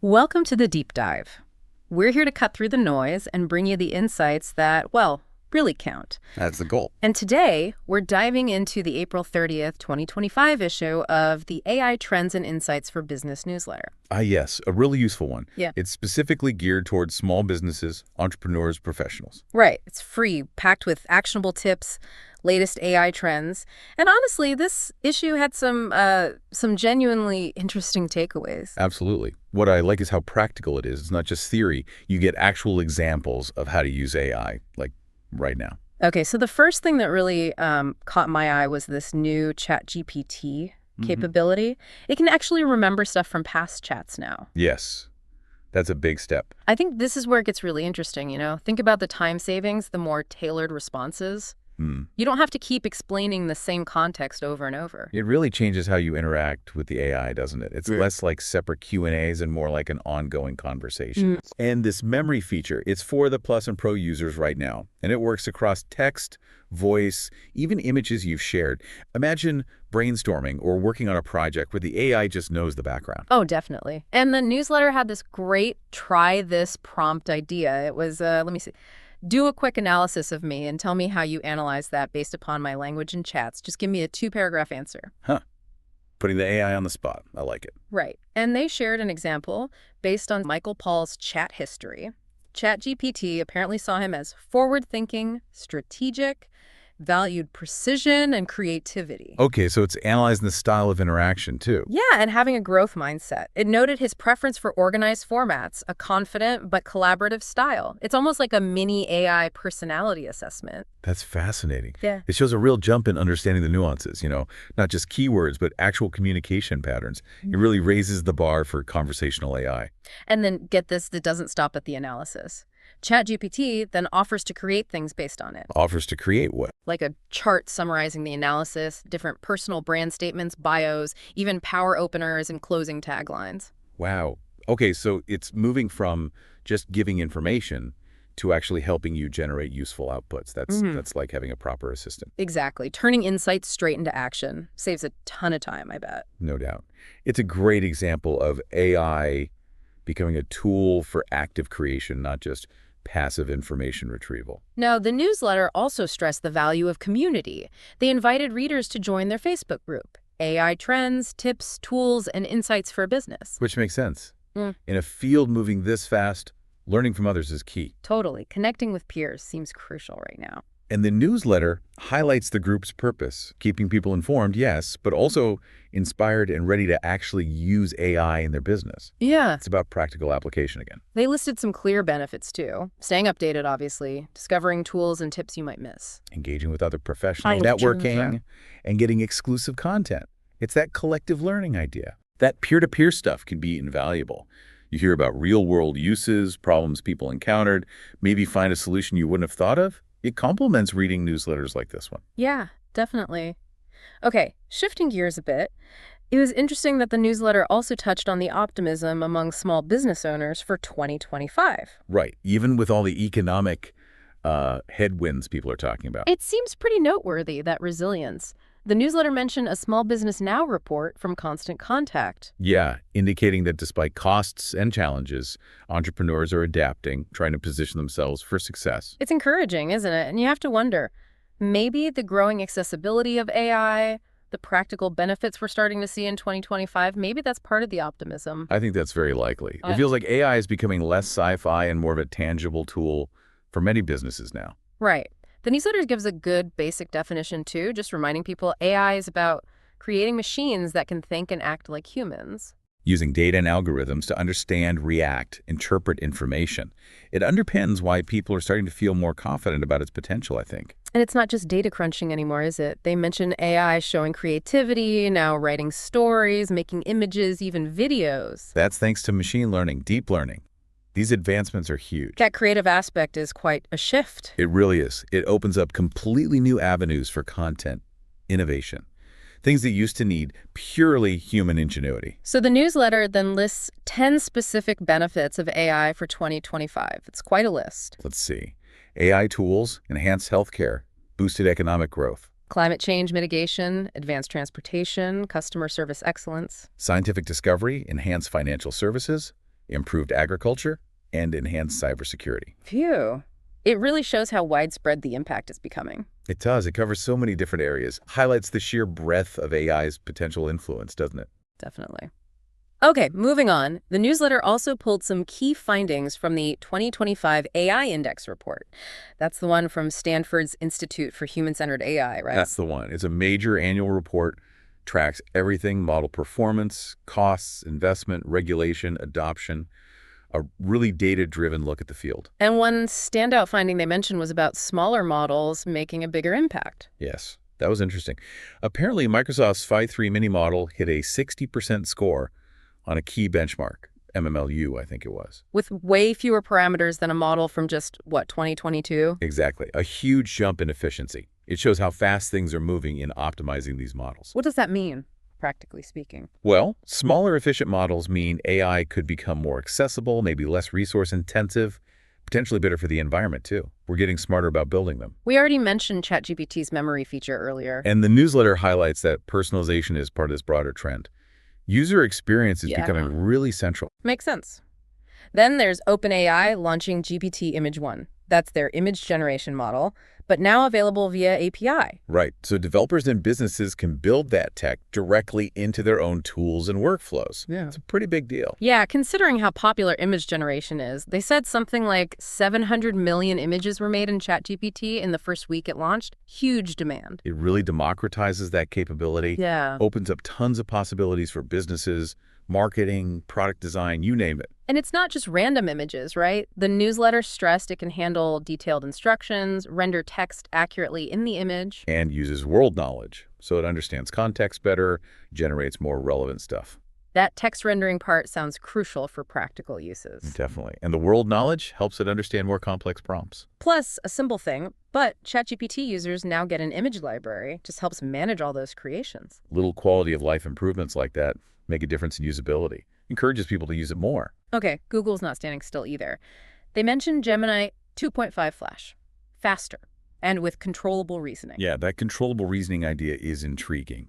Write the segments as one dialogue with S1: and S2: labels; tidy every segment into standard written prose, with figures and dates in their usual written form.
S1: Welcome to the Deep Dive. We're here to cut through the noise and bring you the insights that, well, really count.
S2: That's the goal.
S1: And today, we're diving into the April 30th, 2025 issue of the AI Trends and Insights for Business newsletter.
S2: Yes, a really useful one.
S1: Yeah.
S2: It's specifically geared towards small businesses, entrepreneurs, professionals.
S1: Right. It's free, packed with actionable tips, latest AI trends. And honestly, this issue had some genuinely interesting takeaways.
S2: Absolutely. What I like is how practical it is. It's not just theory. You get actual examples of how to use AI, like right now.
S1: Okay, so the first thing that really caught my eye was this new ChatGPT capability. It can actually remember stuff from past chats now.
S2: Yes, that's a big step.
S1: I think this is where it gets really interesting, you know? Think about the time savings, the more tailored responses. You don't have to keep explaining the same context over and over.
S2: It really changes how you interact with the AI, doesn't it? It's less like separate Q&As and more like an ongoing conversation. And this memory feature, it's for the Plus and Pro users right now. And it works across text, voice, even images you've shared. Imagine brainstorming or working on a project where the AI just knows the background.
S1: Oh, definitely. And the newsletter had this great try this prompt idea. It was, let me see. Do a quick analysis of me and tell me how you analyze that based upon my language and chats. Just give me a 2-paragraph answer.
S2: Putting the AI on the spot. I like it.
S1: Right. And they shared an example based on Michael Paul's chat history. ChatGPT apparently saw him as forward-thinking, strategic, valued precision and creativity.
S2: Okay, so it's analyzing the style of interaction, too.
S1: Yeah, and having a growth mindset. It noted his preference for organized formats, a confident but collaborative style. It's almost like a mini AI personality assessment.
S2: That's fascinating.
S1: Yeah.
S2: It shows a real jump in understanding the nuances, not just keywords, but actual communication patterns. It really raises the bar for conversational AI.
S1: And then get this, that doesn't stop at the analysis. ChatGPT then offers to create things based on it.
S2: Offers to create what?
S1: Like a chart summarizing the analysis, different personal brand statements, bios, even power openers and closing taglines.
S2: Wow. Okay, so it's moving from just giving information to actually helping you generate useful outputs. That's like having a proper assistant.
S1: Exactly. Turning insights straight into action. Saves a ton of time, I bet.
S2: No doubt. It's a great example of AI becoming a tool for active creation, not just passive information retrieval.
S1: Now, the newsletter also stressed the value of community. They invited readers to join their Facebook group. AI trends, tips, tools, and insights for business.
S2: Which makes sense. In a field moving this fast, learning from others is key.
S1: Totally. Connecting with peers seems crucial right now.
S2: And the newsletter highlights the group's purpose, keeping people informed, yes, but also inspired and ready to actually use AI in their business.
S1: Yeah.
S2: It's about practical application again.
S1: They listed some clear benefits, too. Staying updated, obviously. Discovering tools and tips you might miss.
S2: Engaging with other professionals, networking, and getting exclusive content. It's that collective learning idea. That peer-to-peer stuff can be invaluable. You hear about real-world uses, problems people encountered, maybe find a solution you wouldn't have thought of. It complements reading newsletters like this one.
S1: Yeah, definitely. Okay, shifting gears a bit, it was interesting that the newsletter also touched on the optimism among small business owners for 2025.
S2: Right, even with all the economic headwinds people are talking about.
S1: It seems pretty noteworthy, that resilience. The newsletter mentioned a Small Business Now report from Constant Contact.
S2: Yeah, indicating that despite costs and challenges, entrepreneurs are adapting, trying to position themselves for success.
S1: It's encouraging, isn't it? And you have to wonder, maybe the growing accessibility of AI, the practical benefits we're starting to see in 2025, maybe that's part of the optimism.
S2: I think that's very likely. It feels like AI is becoming less sci-fi and more of a tangible tool for many businesses now.
S1: Right. The newsletter gives a good basic definition, too, just reminding people AI is about creating machines that can think and act like humans.
S2: Using data and algorithms to understand, react, interpret information. It underpins why people are starting to feel more confident about its potential, I think.
S1: And it's not just data crunching anymore, is it? They mention AI showing creativity, now writing stories, making images, even videos.
S2: That's thanks to machine learning, deep learning. These advancements are huge.
S1: That creative aspect is quite a shift.
S2: It really is. It opens up completely new avenues for content, innovation, things that used to need purely human ingenuity.
S1: So the newsletter then lists 10 specific benefits of AI for 2025. It's quite a list.
S2: Let's see. AI tools, enhanced healthcare, boosted economic growth.
S1: Climate change mitigation, advanced transportation, customer service excellence.
S2: Scientific discovery, enhanced financial services, improved agriculture, and enhanced cybersecurity.
S1: Phew. It really shows how widespread the impact is becoming.
S2: It does. It covers so many different areas. Highlights the sheer breadth of AI's potential influence, doesn't it?
S1: Definitely. Okay, moving on. The newsletter also pulled some key findings from the 2025 AI Index report. That's the one from Stanford's Institute for Human-Centered AI, right?
S2: That's the one. It's a major annual report, tracks everything, model performance, costs, investment, regulation, adoption, a really data-driven look at the field.
S1: And one standout finding they mentioned was about smaller models making a bigger impact.
S2: Yes, that was interesting. Apparently, Microsoft's Phi 3 mini model hit a 60% score on a key benchmark, MMLU, I think it was.
S1: With way fewer parameters than a model from just, 2022?
S2: Exactly. A huge jump in efficiency. It shows how fast things are moving in optimizing these models.
S1: What does that mean, practically speaking?
S2: Well, smaller efficient models mean AI could become more accessible, maybe less resource intensive, potentially better for the environment too. We're getting smarter about building them.
S1: We already mentioned ChatGPT's memory feature earlier.
S2: And the newsletter highlights that personalization is part of this broader trend. User experience is becoming really central.
S1: Makes sense. Then there's OpenAI launching GPT Image 1. That's their image generation model, but now available via API.
S2: Right. So developers and businesses can build that tech directly into their own tools and workflows.
S1: Yeah.
S2: It's a pretty big deal.
S1: Yeah, considering how popular image generation is, they said something like 700 million images were made in ChatGPT in the first week it launched. Huge demand.
S2: It really democratizes that capability.
S1: Yeah.
S2: Opens up tons of possibilities for businesses, marketing, product design, you name it.
S1: And it's not just random images, right? The newsletter stressed it can handle detailed instructions, render text accurately in the image.
S2: And uses world knowledge, so it understands context better, generates more relevant stuff.
S1: That text rendering part sounds crucial for practical uses.
S2: Definitely. And the world knowledge helps it understand more complex prompts.
S1: Plus, a simple thing, but ChatGPT users now get an image library. Just helps manage all those creations.
S2: Little quality of life improvements like that make a difference in usability. Encourages people to use it more.
S1: Okay, Google's not standing still either. They mentioned Gemini 2.5 Flash. Faster, and with controllable reasoning.
S2: Yeah, that controllable reasoning idea is intriguing.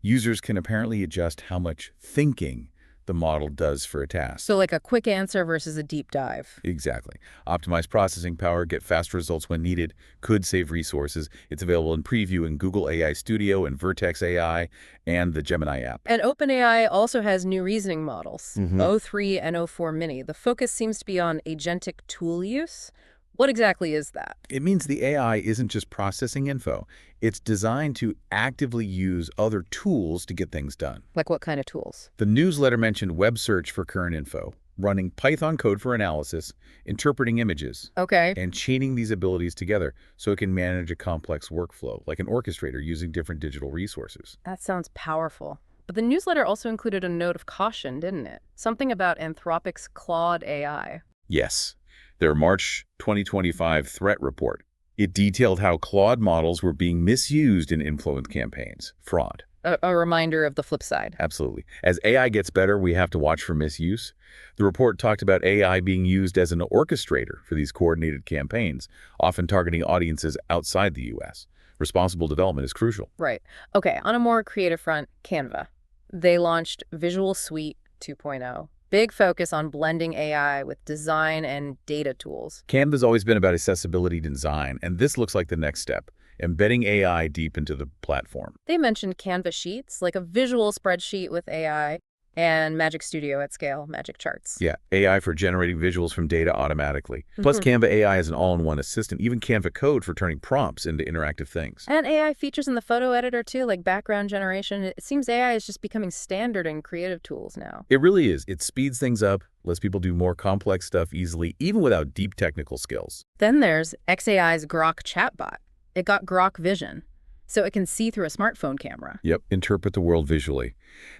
S2: Users can apparently adjust how much thinking the model does for a task.
S1: So like a quick answer versus a deep dive.
S2: Exactly. Optimize processing power, get fast results when needed, could save resources. It's available in preview in Google AI Studio and Vertex AI and the Gemini app.
S1: And OpenAI also has new reasoning models,
S2: Mhm.
S1: O3 and O4 Mini. The focus seems to be on agentic tool use. What exactly is that?
S2: It means the AI isn't just processing info. It's designed to actively use other tools to get things done.
S1: Like what kind of tools?
S2: The newsletter mentioned web search for current info, running Python code for analysis, interpreting images,
S1: Okay.
S2: and chaining these abilities together so it can manage a complex workflow, like an orchestrator using different digital resources.
S1: That sounds powerful. But the newsletter also included a note of caution, didn't it? Something about Anthropic's Claude AI.
S2: Yes, their March 2025 threat report. It detailed how Claude models were being misused in influence campaigns, fraud.
S1: A reminder of the flip side.
S2: Absolutely. As AI gets better, we have to watch for misuse. The report talked about AI being used as an orchestrator for these coordinated campaigns, often targeting audiences outside the U.S. Responsible development is crucial.
S1: Right. Okay, on a more creative front, Canva. They launched Visual Suite 2.0. Big focus on blending AI with design and data tools.
S2: Canva's always been about accessibility design, and this looks like the next step, embedding AI deep into the platform.
S1: They mentioned Canva Sheets, like a visual spreadsheet with AI, and Magic Studio at scale, Magic Charts.
S2: Yeah, AI for generating visuals from data automatically. Plus, Canva AI is an all-in-one assistant, even Canva Code for turning prompts into interactive things.
S1: And AI features in the photo editor, too, like background generation. It seems AI is just becoming standard in creative tools now.
S2: It really is. It speeds things up, lets people do more complex stuff easily, even without deep technical skills.
S1: Then there's xAI's Grok chatbot. It got Grok Vision, so it can see through a smartphone camera.
S2: Yep, interpret the world visually.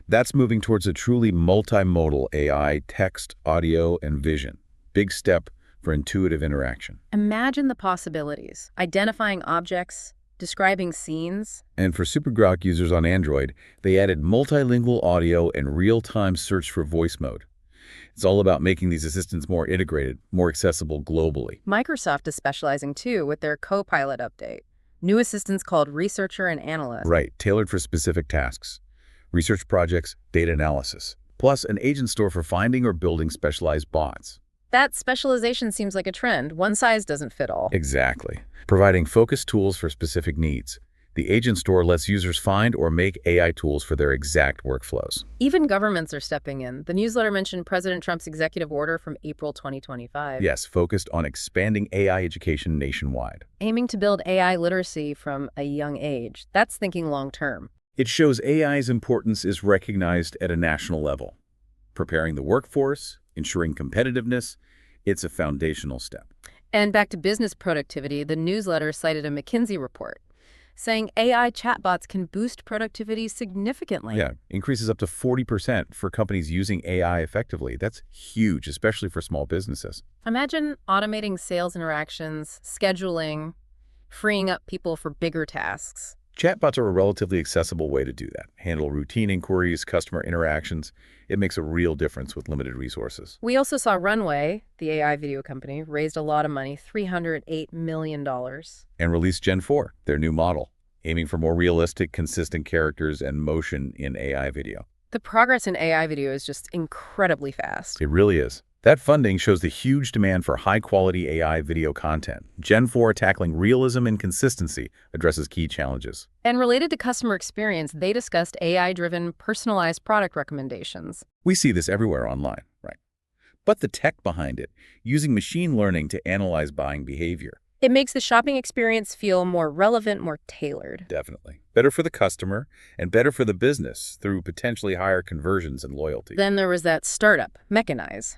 S2: That's moving towards a truly multimodal AI, text, audio, and vision. Big step for intuitive interaction.
S1: Imagine the possibilities. Identifying objects, describing scenes.
S2: And for Super Grok users on Android, they added multilingual audio and real-time search for voice mode. It's all about making these assistants more integrated, more accessible globally.
S1: Microsoft is specializing, too, with their Copilot update. New assistants called Researcher and Analyst.
S2: Right, tailored for specific tasks. Research projects, data analysis. plus an agent store for finding or building specialized bots.
S1: That specialization seems like a trend. One size doesn't fit all.
S2: Exactly. Providing focused tools for specific needs. The agent store lets users find or make AI tools for their exact workflows.
S1: Even governments are stepping in. The newsletter mentioned President Trump's executive order from April 2025.
S2: Yes, focused on expanding AI education nationwide.
S1: Aiming to build AI literacy from a young age. That's thinking long term.
S2: It shows AI's importance is recognized at a national level. Preparing the workforce, ensuring competitiveness, it's a foundational step.
S1: And back to business productivity, the newsletter cited a McKinsey report saying AI chatbots can boost productivity significantly.
S2: Yeah, increases up to 40% for companies using AI effectively. That's huge, especially for small businesses.
S1: Imagine automating sales interactions, scheduling, freeing up people for bigger tasks.
S2: Chatbots are a relatively accessible way to do that. Handle routine inquiries, customer interactions. It makes a real difference with limited resources.
S1: We also saw Runway, the AI video company, raised a lot of money, $308 million.
S2: And released Gen 4, their new model, aiming for more realistic, consistent characters and motion in AI video.
S1: The progress in AI video is just incredibly fast.
S2: It really is. That funding shows the huge demand for high-quality AI video content. Gen 4, tackling realism and consistency, addresses key challenges.
S1: And related to customer experience, they discussed AI-driven personalized product recommendations.
S2: We see this everywhere online, right? But the tech behind it, using machine learning to analyze buying behavior.
S1: It makes the shopping experience feel more relevant, more tailored.
S2: Definitely. Better for the customer and better for the business through potentially higher conversions and loyalty.
S1: Then there was that startup, Mechanize,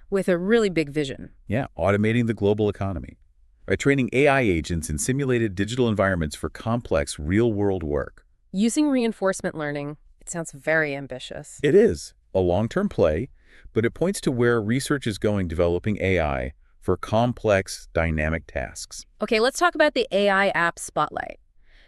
S1: with a really big vision.
S2: Yeah, automating the global economy. By training AI agents in simulated digital environments for complex real-world work.
S1: Using reinforcement learning, it sounds very ambitious.
S2: It is a long-term play, but it points to where research is going developing AI for complex, dynamic tasks.
S1: Okay, let's talk about the AI app Spotlight.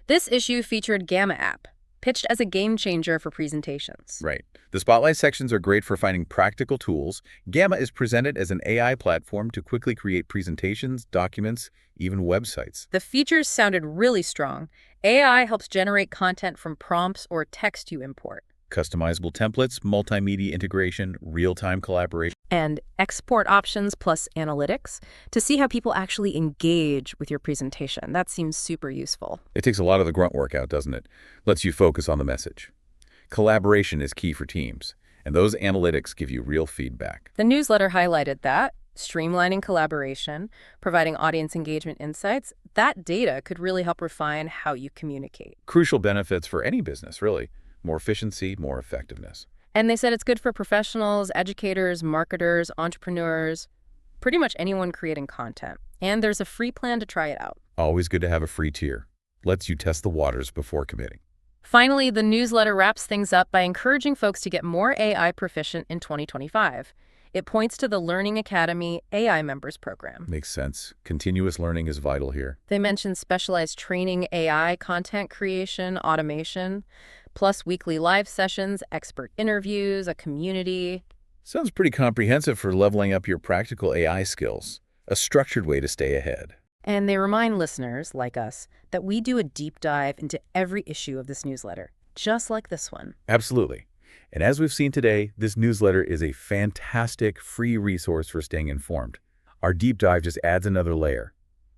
S1: This issue featured Gamma app, pitched as a game changer for presentations.
S2: Right. The Spotlight sections are great for finding practical tools. Gamma is presented as an AI platform to quickly create presentations, documents, even websites.
S1: The features sounded really strong. AI helps generate content from prompts or text you import.
S2: Customizable templates, multimedia integration, real-time collaboration.
S1: And export options plus analytics to see how people actually engage with your presentation. That seems super useful.
S2: It takes a lot of the grunt work out, doesn't it? Lets you focus on the message. Collaboration is key for teams, and those analytics give you real feedback.
S1: The newsletter highlighted that, streamlining collaboration, providing audience engagement insights, that data could really help refine how you communicate.
S2: Crucial benefits for any business, really. More efficiency, more effectiveness.
S1: And they said it's good for professionals, educators, marketers, entrepreneurs, pretty much anyone creating content. And there's a free plan to try it out.
S2: Always good to have a free tier. Lets you test the waters before committing.
S1: Finally, the newsletter wraps things up by encouraging folks to get more AI proficient in 2025. It points to the Learning Academy AI Members Program.
S2: Makes sense. Continuous learning is vital here.
S1: They mentioned specialized training, AI, content creation, automation, plus weekly live sessions, expert interviews, a community.
S2: Sounds pretty comprehensive for leveling up your practical AI skills. A structured way to stay ahead.
S1: And they remind listeners, like us, that we do a deep dive into every issue of this newsletter, just like this one.
S2: Absolutely. And as we've seen today, this newsletter is a fantastic free resource for staying informed. Our deep dive just adds another layer.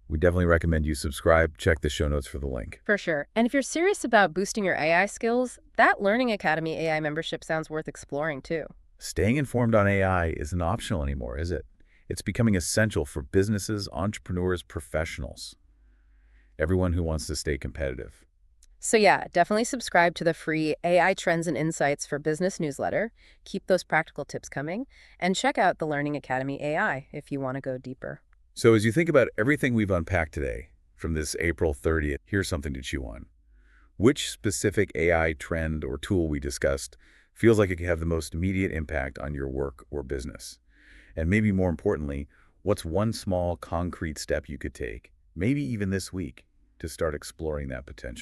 S2: We definitely recommend you subscribe. Check the show notes for the link.
S1: For sure. And if you're serious about boosting your AI skills, that Learning Academy AI membership sounds worth exploring too.
S2: Staying informed on AI isn't optional anymore, is it? It's becoming essential for businesses, entrepreneurs, professionals. Everyone who wants to stay competitive.
S1: So yeah, definitely subscribe to the free AI Trends and Insights for Business newsletter. Keep those practical tips coming. And check out the Learning Academy AI if you want to go deeper.
S2: So as you think about everything we've unpacked today, from this April 30th, here's something to chew on. Which specific AI trend or tool we discussed feels like it could have the most immediate impact on your work or business? And maybe more importantly, what's one small concrete step you could take, maybe even this week, to start exploring that potential?